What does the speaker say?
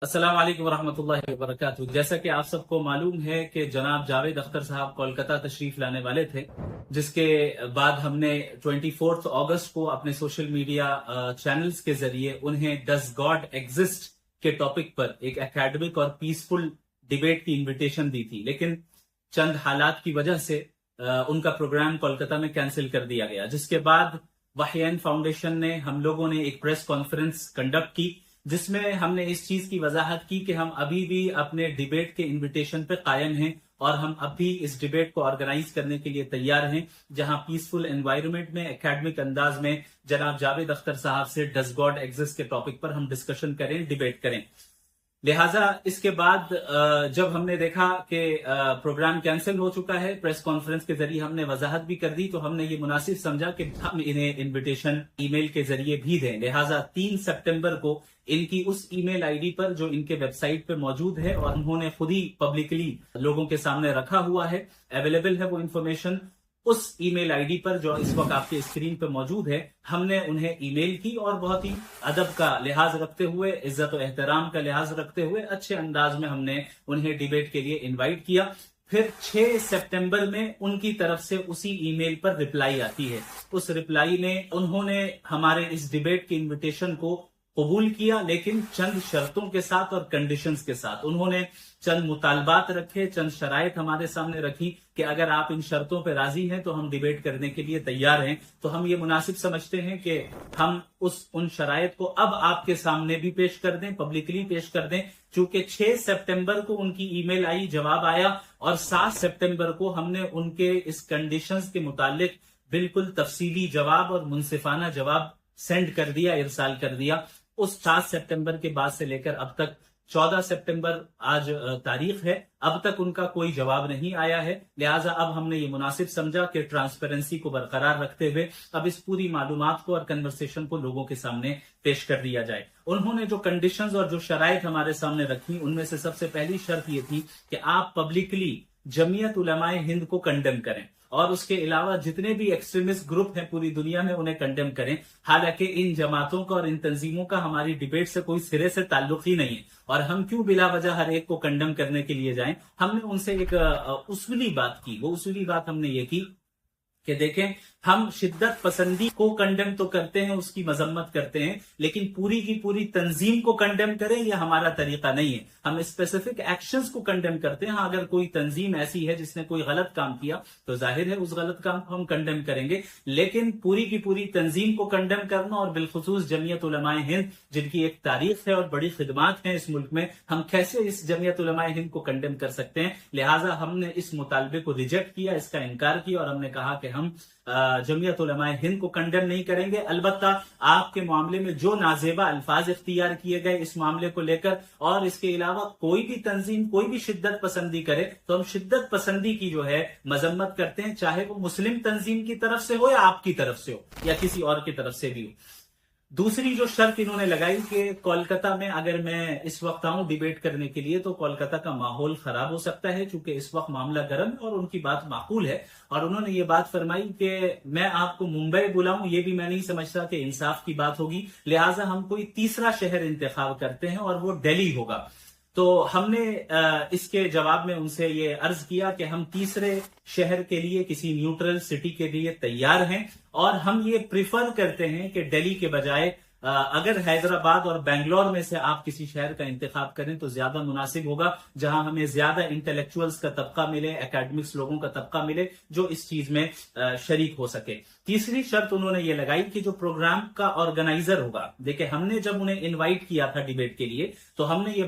अस्सलाम वालेकुम वरहमतुल्लाहि वबरकातुहू। जैसा कि आप सबको मालूम है कि जनाब जावेद अख्तर साहब कोलकाता तशरीफ लाने वाले थे, जिसके बाद हमने 24 अगस्त को अपने सोशल मीडिया चैनल्स के जरिए उन्हें डज गॉड एग्जिस्ट के टॉपिक पर एक एकेडमिक और पीसफुल डिबेट की इनविटेशन दी थी। लेकिन चंद हालात की वजह से उनका प्रोग्राम कोलकाता में कैंसिल कर दिया गया, जिसके बाद वाहियन फाउंडेशन ने हम लोगों ने एक प्रेस कॉन्फ्रेंस कंडक्ट की, जिसमें हमने इस चीज की वजाहत की कि हम अभी भी अपने डिबेट के इनविटेशन पे कायम हैं और हम अभी इस डिबेट को ऑर्गेनाइज करने के लिए तैयार हैं, जहां पीसफुल एनवायरनमेंट में एकेडमिक अंदाज में जनाब जावेद अख्तर साहब से डज गॉड एग्जिस्ट के टॉपिक पर हम डिस्कशन करें, डिबेट करें। लिहाजा इसके बाद जब हमने देखा कि प्रोग्राम कैंसिल हो चुका है, प्रेस कॉन्फ्रेंस के जरिए हमने वजाहत भी कर दी, तो हमने ये मुनासिब समझा कि हम इन्हें इनविटेशन ईमेल के जरिए भी दें। लिहाजा 3 सितंबर को इनकी उस ईमेल आईडी पर जो इनके वेबसाइट पे मौजूद है और उन्होंने खुद ही पब्लिकली लोगों के सामने रखा हुआ है, अवेलेबल है वो इन्फॉर्मेशन, उस ईमेल आईडी पर जो इस वक्त आपके स्क्रीन पर मौजूद है, हमने उन्हें ईमेल की और बहुत ही अदब का लिहाज रखते हुए, इज्जत और एहतराम का लिहाज रखते हुए अच्छे अंदाज में हमने उन्हें डिबेट के लिए इनवाइट किया। फिर 6 सितंबर में उनकी तरफ से उसी ईमेल पर रिप्लाई आती है। उस रिप्लाई में उन्होंने हमारे इस डिबेट के इनविटेशन को कबूल किया, लेकिन चंद शर्तों के साथ और कंडीशंस के साथ। उन्होंने चंद मुतालबात रखे, चंद शराइत हमारे सामने रखी कि अगर आप इन शर्तों पर राजी हैं तो हम डिबेट करने के लिए तैयार हैं। तो हम ये मुनासिब समझते हैं कि हम उन शराइत को अब आपके सामने भी पेश कर दें, पब्लिकली पेश कर दें। चूंकि 6 सितंबर को उनकी ईमेल आई, जवाब आया, और 7 सितंबर को हमने उनके इस कंडीशंस के मुतालिक बिल्कुल तफसीली जवाब और मुनसिफाना जवाब सेंड कर दिया, इरसाल कर दिया। उस 7 सितंबर के बाद से लेकर अब तक 14 सितंबर आज तारीख है, अब तक उनका कोई जवाब नहीं आया है। लिहाजा अब हमने ये मुनासिब समझा कि ट्रांसपेरेंसी को बरकरार रखते हुए अब इस पूरी मालूमात को और कन्वर्सेशन को लोगों के सामने पेश कर दिया जाए। उन्होंने जो कंडीशंस और जो शराइत हमारे सामने रखी, उनमें से सबसे पहली शर्त ये थी कि आप पब्लिकली जमीयत उलमाए हिंद को कंडेम करें और उसके अलावा जितने भी एक्सट्रीमिस्ट ग्रुप हैं पूरी दुनिया में उन्हें कंडेम करें। हालांकि इन जमातों का और इन तंजीमों का हमारी डिबेट से कोई सिरे से ताल्लुक ही नहीं है, और हम क्यों बिला वजह हर एक को कंडेम करने के लिए जाएं। हमने उनसे एक उसूली बात की। वो उसूली बात हमने ये की कि देखें, हम शिद्दत पसंदी को कंडेम तो करते हैं, उसकी मजम्मत करते हैं, लेकिन पूरी की पूरी तंजीम को कंडेम करें यह हमारा तरीका नहीं है। हम स्पेसिफिक एक्शंस को कंडेम करते हैं। हाँ, अगर कोई तंजीम ऐसी है जिसने कोई गलत काम किया तो जाहिर है उस गलत काम को हम कंडेम करेंगे, लेकिन पूरी की पूरी तंजीम को कंडेम करना, और बिलखुसूस जमीयत उलमाए हिंद जिनकी एक तारीख है और बड़ी खिदमात है इस मुल्क में, हम कैसे इस जमीयत उलमाए हिंद को कंडेम कर सकते हैं। लिहाजा हमने इस मुतालबे को रिजेक्ट किया, इसका इनकार किया, और हमने कहा कि हम जमीयत उलमाए हिंद को कंडेम नहीं करेंगे। अलबत्ता आपके मामले में जो नाजेबा अल्फाज इख्तियार किए गए इस मामले को लेकर, और इसके अलावा कोई भी तंजीम कोई भी शिद्दत पसंदी करे तो हम शिद्दत पसंदी की जो है मजम्मत करते हैं, चाहे वो मुस्लिम तंजीम की तरफ से हो या आपकी तरफ से हो या किसी और की तरफ से भी हो। दूसरी जो शर्त इन्होंने लगाई कि कोलकाता में अगर मैं इस वक्त आऊं डिबेट करने के लिए तो कोलकाता का माहौल खराब हो सकता है, चूंकि इस वक्त मामला गर्म है, और उनकी बात माकूल है। और उन्होंने ये बात फरमाई कि मैं आपको मुंबई बुलाऊं, ये भी मैं नहीं समझता कि इंसाफ की बात होगी। लिहाजा हम कोई तीसरा शहर इंतखाब करते हैं और वो दिल्ली होगा। तो हमने इसके जवाब में उनसे ये अर्ज किया कि हम तीसरे शहर के लिए, किसी न्यूट्रल सिटी के लिए तैयार हैं, और हम ये प्रिफर करते हैं कि दिल्ली के बजाय अगर हैदराबाद और बेंगलोर में से आप किसी शहर का इंतखाब करें तो ज्यादा मुनासिब होगा, जहां हमें ज्यादा इंटेलेक्चुअल्स का तबका मिले, एकेडमिक्स लोगों का तबका मिले जो इस चीज में शरीक हो सके। तीसरी शर्त उन्होंने ये लगाई कि जो प्रोग्राम का ऑर्गेनाइजर होगा, देखिए हमने जब उन्हें इनवाइट किया था डिबेट के लिए तो हमने ये